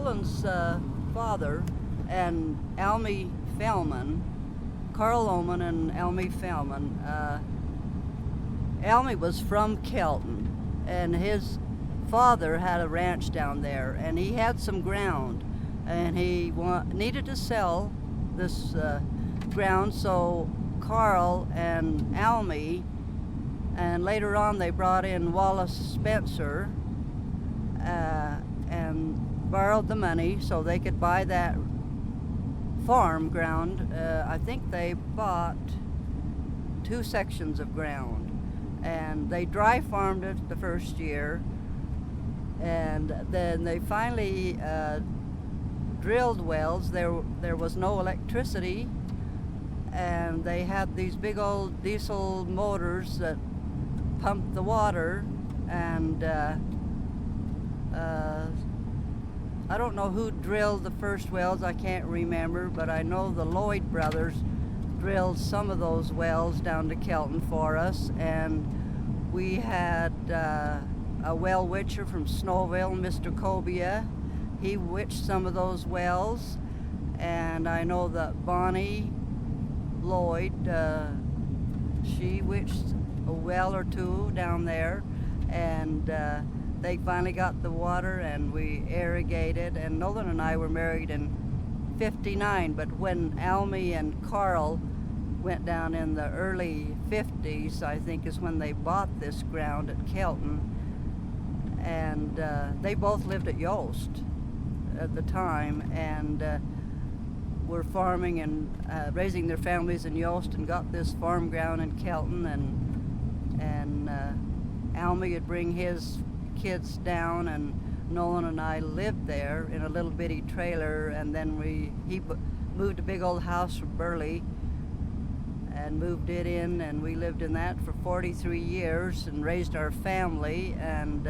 Nolan's father and Almy Fehlman, Carl Oman and Almy Fehlman, Almy was from Kelton, and his father had a ranch down there, and he had some ground, and he needed to sell this ground, so Carl and Almy, and later on they brought in Wallace Spencer and borrowed the money so they could buy that farm ground. I think they bought 2 sections of ground, and they dry farmed it the first year, and then they finally drilled wells. There was no electricity, and they had these big old diesel motors that pumped the water, and I don't know who drilled the first wells, I can't remember, but I know the Lloyd brothers drilled some of those wells down to Kelton for us, and we had a well witcher from Snowville, Mr. Cobia. He witched some of those wells, and I know that Bonnie Lloyd, she witched a well or 2 down there, and they finally got the water and we irrigated, and Nolan and I were married in '59, but when Almy and Carl went down in the early 50s, I think is when they bought this ground at Kelton, and they both lived at Yost at the time, and were farming and raising their families in Yost, and got this farm ground in Kelton, and Almy would bring his kids down, and Nolan and I lived there in a little bitty trailer, and then he moved a big old house from Burley and moved it in, and we lived in that for 43 years and raised our family, and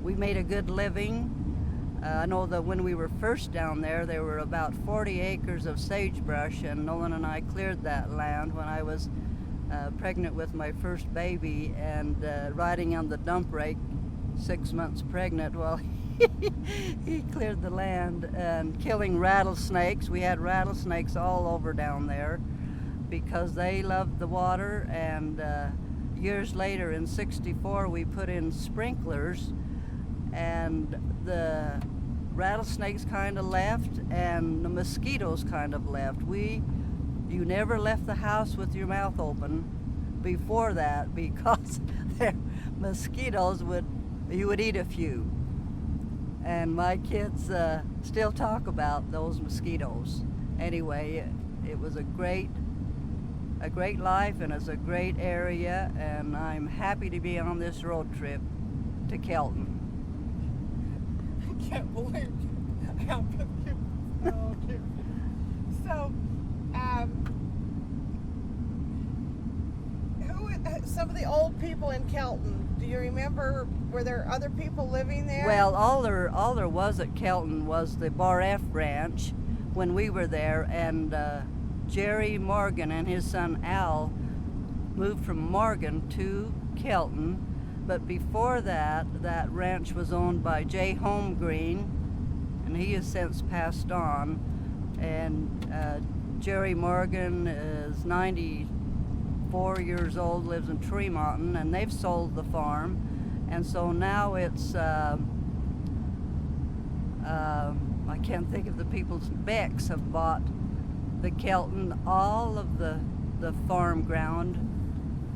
we made a good living. I know that when we were first down there were about 40 acres of sagebrush, and Nolan and I cleared that land when I was pregnant with my first baby, and riding on the dump rake 6 months pregnant while he cleared the land, and killing rattlesnakes. We had rattlesnakes all over down there because they loved the water, and years later in '64 we put in sprinklers, and the rattlesnakes kind of left and the mosquitoes kind of left. You never left the house with your mouth open before that, because their mosquitoes you would eat a few. And my kids still talk about those mosquitoes. Anyway, it was a great life, and it's a great area, and I'm happy to be on this road trip to Kelton. I can't believe how good you. Oh, dear. So, some of the old people in Kelton, do you remember, were there other people living there? Well, all there was at Kelton was the Bar F Ranch when we were there, and Jerry Morgan and his son Al moved from Morgan to Kelton. But before that ranch was owned by J. Holmgreen, and he has since passed on. And Jerry Morgan is 94 years old, lives in Tremont, and they've sold the farm. And so now it's, I can't think of the people's, Becks have bought the Kelton, all of the farm ground,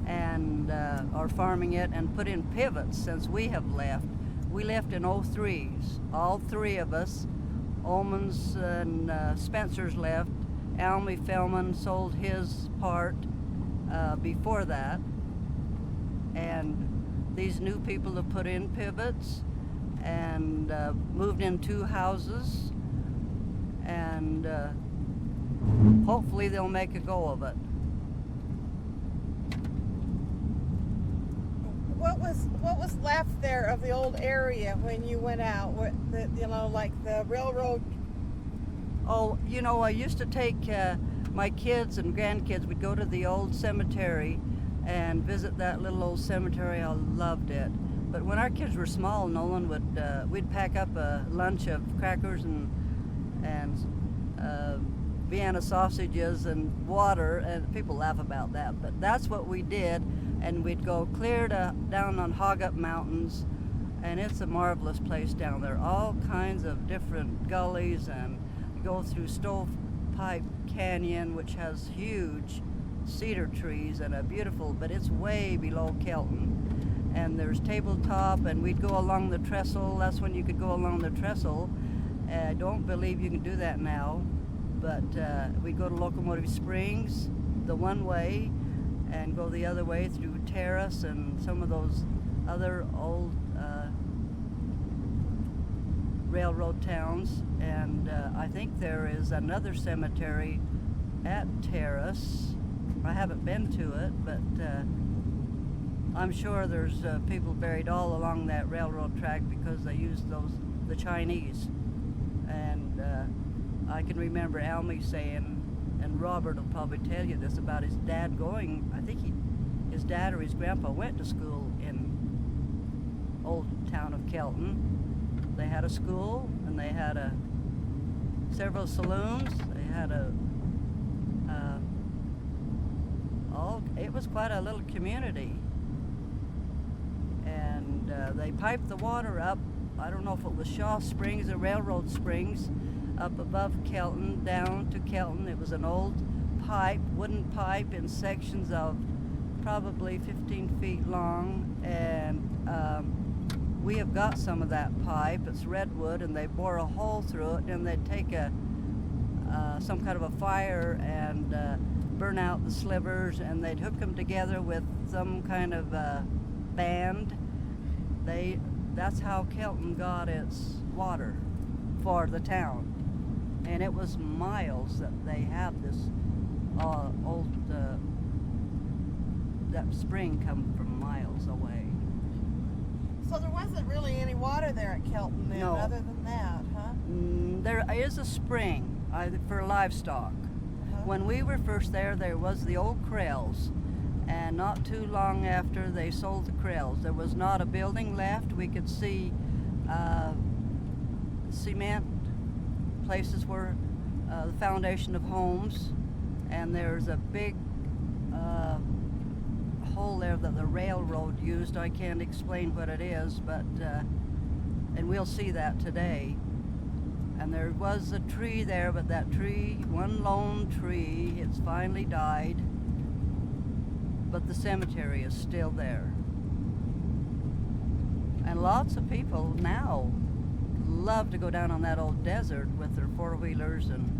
and are farming it and put in pivots since we have left. We left in '03s, all 3 of us. Omans and Spencer's left. Almy Fehlman sold his part before that, and these new people have put in pivots and moved in 2 houses, and hopefully they'll make a go of it. What was left there of the old area when you went out? Like the railroad? Oh, I used to take my kids and grandkids. We'd go to the old cemetery and visit that little old cemetery. I loved it. But when our kids were small, Nolan would we'd pack up a lunch of crackers and Vienna sausages and water, and people laugh about that, but that's what we did. And we'd go clear down on Hog-Up Mountains, and it's a marvelous place down there. All kinds of different gullies, and you go through Stovepipe Canyon, which has huge cedar trees and a beautiful, but it's way below Kelton. And there's Tabletop, and we'd go along the trestle. That's when you could go along the trestle. I don't believe you can do that now, but we'd go to Locomotive Springs the one way and go the other way through Terrace and some of those other old railroad towns. And I think there is another cemetery at Terrace. I haven't been to it, but I'm sure there's people buried all along that railroad track because they used the Chinese. And I can remember Almy saying, and Robert will probably tell you this, about his dad going, I think his dad or his grandpa went to school in old town of Kelton. They had a school, and they had several saloons. They had it was quite a little community. And they piped the water up, I don't know if it was Shaw Springs or Railroad Springs, up above Kelton, down to Kelton. It was an old pipe, wooden pipe in sections of probably 15 feet long, and we have got some of that pipe. It's redwood, and they bore a hole through it, and they'd take some kind of a fire and burn out the slivers, and they'd hook them together with some kind of band. That's how Kelton got its water for the town. And it was miles that they had this old, that spring come from miles away. So there wasn't really any water there at Kelton then, No. other than that, huh? There is a spring for livestock. Uh-huh. When we were first there was the old Krells. And not too long after they sold the Krells, there was not a building left. We could see cement places were the foundation of homes, and there's a big hole there that the railroad used. I can't explain what it is, but and we'll see that today. And there was a tree there, but that tree, one lone tree, it's finally died, but the cemetery is still there. And lots of people now love to go down on that old desert with their four-wheelers and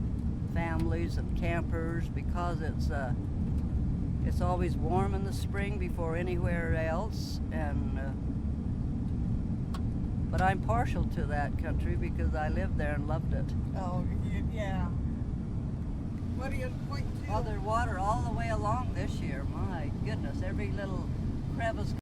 families and campers, because it's always warm in the spring before anywhere else. And but I'm partial to that country because I lived there and loved it. Oh, yeah. What do you point to? Oh, there's water all the way along this year. My goodness, every little crevice